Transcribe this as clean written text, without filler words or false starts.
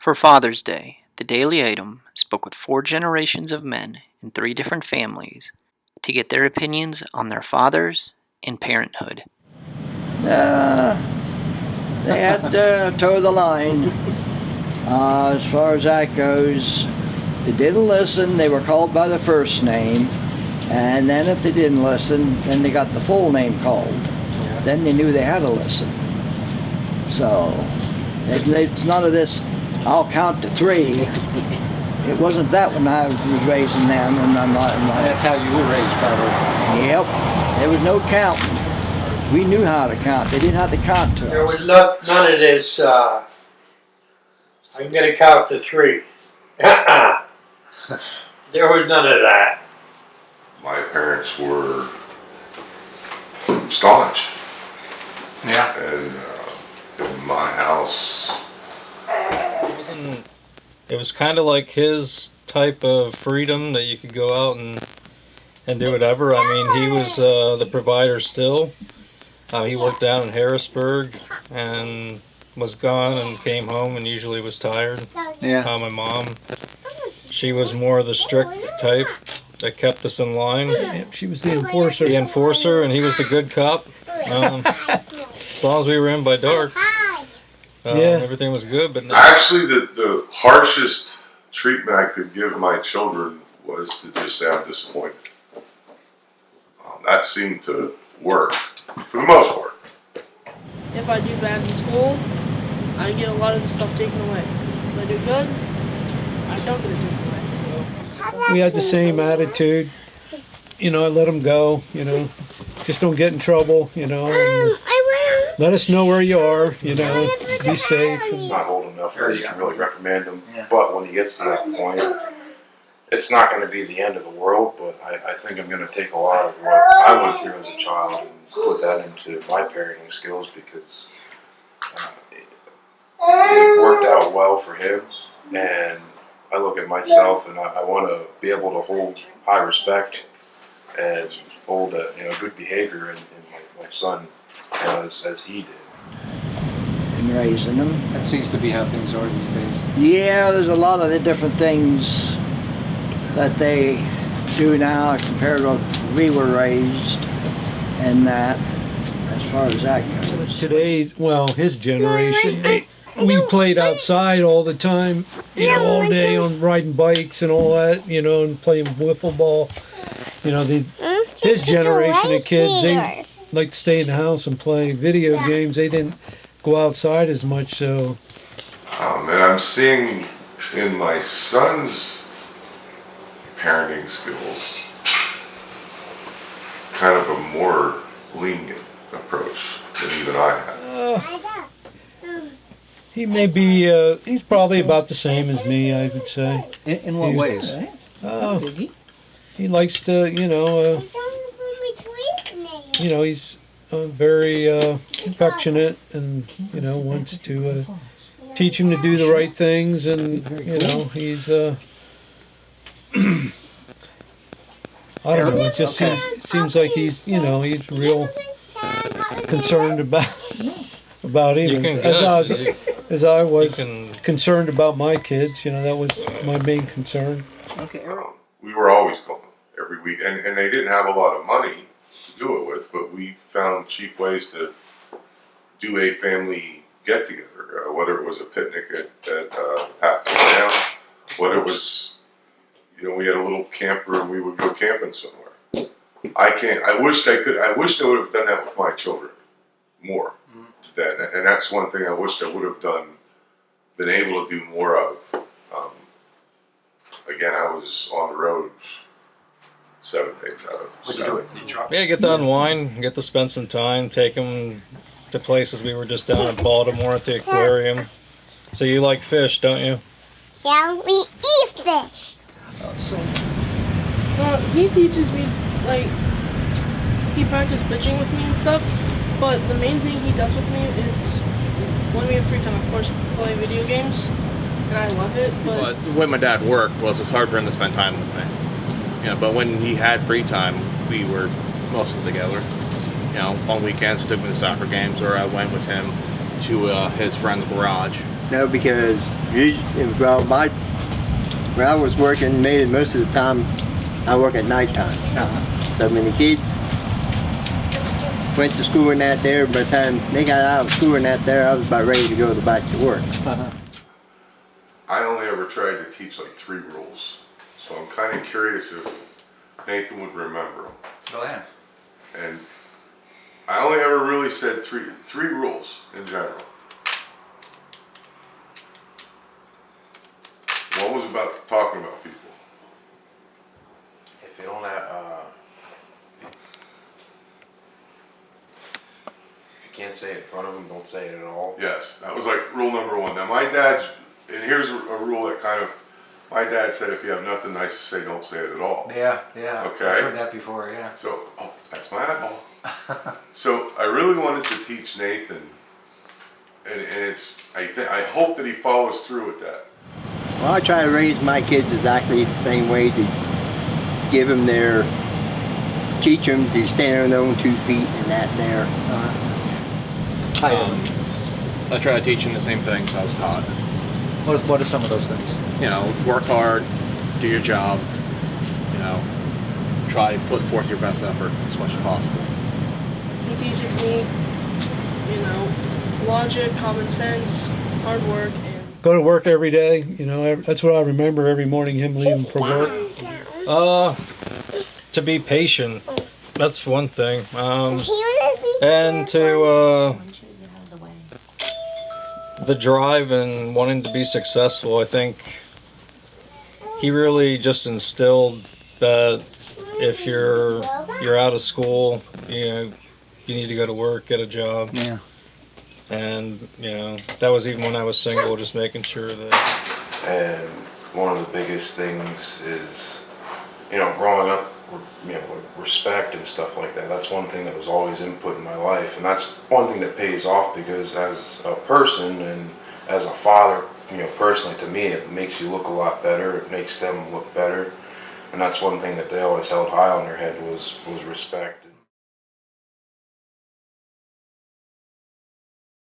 For Father's Day, the Daily Item spoke with 4 generations of men in 3 different families to get their opinions on their fathers and parenthood. They had to toe the line. As far as that goes, they didn't listen, they were called by the first name, and then if they didn't listen, then they got the full name called. Then they knew they had to listen. So, it's none of this, I'll count to 3. It wasn't that when I was raising them. That's how you were raised, probably. Yep, there was no counting. We knew how to count. They didn't have to count to us. There was none of this, I'm gonna count to 3. There was none of that. My parents were staunch. Yeah. And in my house, It was kind of like his type of freedom that you could go out and do whatever. I mean, he was the provider still. He worked down in Harrisburg and was gone and came home and usually was tired. Yeah. My mom, she was more of the strict type that kept us in line. She was the enforcer. The enforcer, and he was the good cop. As long as we were in by dark, everything was good. But actually, the harshest treatment I could give my children was to just say I'm disappointed. That seemed to work for the most part. If I do bad in school, I get a lot of the stuff taken away. If I do good, I don't get it taken away. We had the same attitude. You know, I let them go, you know. Just don't get in trouble, you know. And let us know where you are, you know. Be safe. It's not old enough where you can really recommend them. But when he gets to that point, it's not going to be the end of the world, but I think I'm going to take a lot of what I went through as a child and put that into my parenting skills because it worked out well for him. And I look at myself and I want to be able to hold high respect and hold good behavior in my son as he did. In raising them. That seems to be how things are these days. Yeah, there's a lot of the different things that they do now compared to when we were raised and that, as far as that goes. Today's, well, his generation, we played outside all the time, you know, all day on riding bikes and all that, you know, and playing wiffle ball. You know, his generation of kids, they like to stay in the house and play video games. They didn't go outside as much, so. And I'm seeing in my son's parenting skills kind of a more lenient approach than even I had. He may be, he's probably about the same as me, I would say. In what ways? He likes to, you know, he's very affectionate and, you know, wants to teach him to do the right things and, you know, he's, I don't know, it just seems like he's, you know, he's real concerned about him. As I was concerned about my kids, you know, that was my main concern. Okay. We were always going every week, and they didn't have a lot of money to do it with, but we found cheap ways to do a family get-together, whether it was a picnic at Halfway Down, whether it was, you know, we had a little camper and we would go camping somewhere. I wish I would have done that with my children more. And that's one thing I wished I would have been able to do more of. Again, I was on the road 7 days out of 7. Yeah, get to unwind, get to spend some time, take them to places. We were just down in Baltimore at the aquarium. So you like fish, don't you? Yeah, we eat fish. He teaches me, like, he practices pitching with me and stuff, but the main thing he does with me is, when we have free time, of course, play video games, and I love it, but when my dad worked, well, it was hard for him to spend time with me. You know, but when he had free time, we were mostly together. You know, on weekends, we took him to soccer games, or I went with him to his friend's garage No, because well, when I was working, most of the time I work at nighttime. So when the kids went to school and that there, by the time they got out of school and that there, I was about ready to go back to work. I only ever tried to teach like 3 rules, so I'm kind of curious if Nathan would remember them. Go ahead. And I only ever really said three rules in general. One was about talking about people. If you don't have, if you can't say it in front of them, don't say it at all. Yes, that was like rule number 1. Now my dad's, and here's a rule that kind of, my dad said if you have nothing nice to say, don't say it at all. Yeah. Okay. I've heard that before, yeah. So, oh, that's my eyeball. So I really wanted to teach Nathan, and it's, I hope that he follows through with that. Well, I try to raise my kids exactly the same way, to give them teach them to stand on their own 2 feet and that there. I try to teach him the same things I was taught. What are some of those things? You know, work hard, do your job, you know, try to put forth your best effort as much as possible. He teaches me, you know, logic, common sense, hard work, and Go to work every day. You know, that's what I remember every morning, him leaving for work. To be patient. That's one thing. And to the drive and wanting to be successful. I think he really just instilled that if you're out of school, you know, you need to go to work, get a job. Yeah. And, you know, that was even when I was single, just making sure that. And one of the biggest things is, you know, growing up, you know, respect and stuff like that. That's one thing that was always input in my life, and that's one thing that pays off, because as a person and as a father, you know, personally to me, it makes you look a lot better. It makes them look better, and that's one thing that they always held high on their head was respect.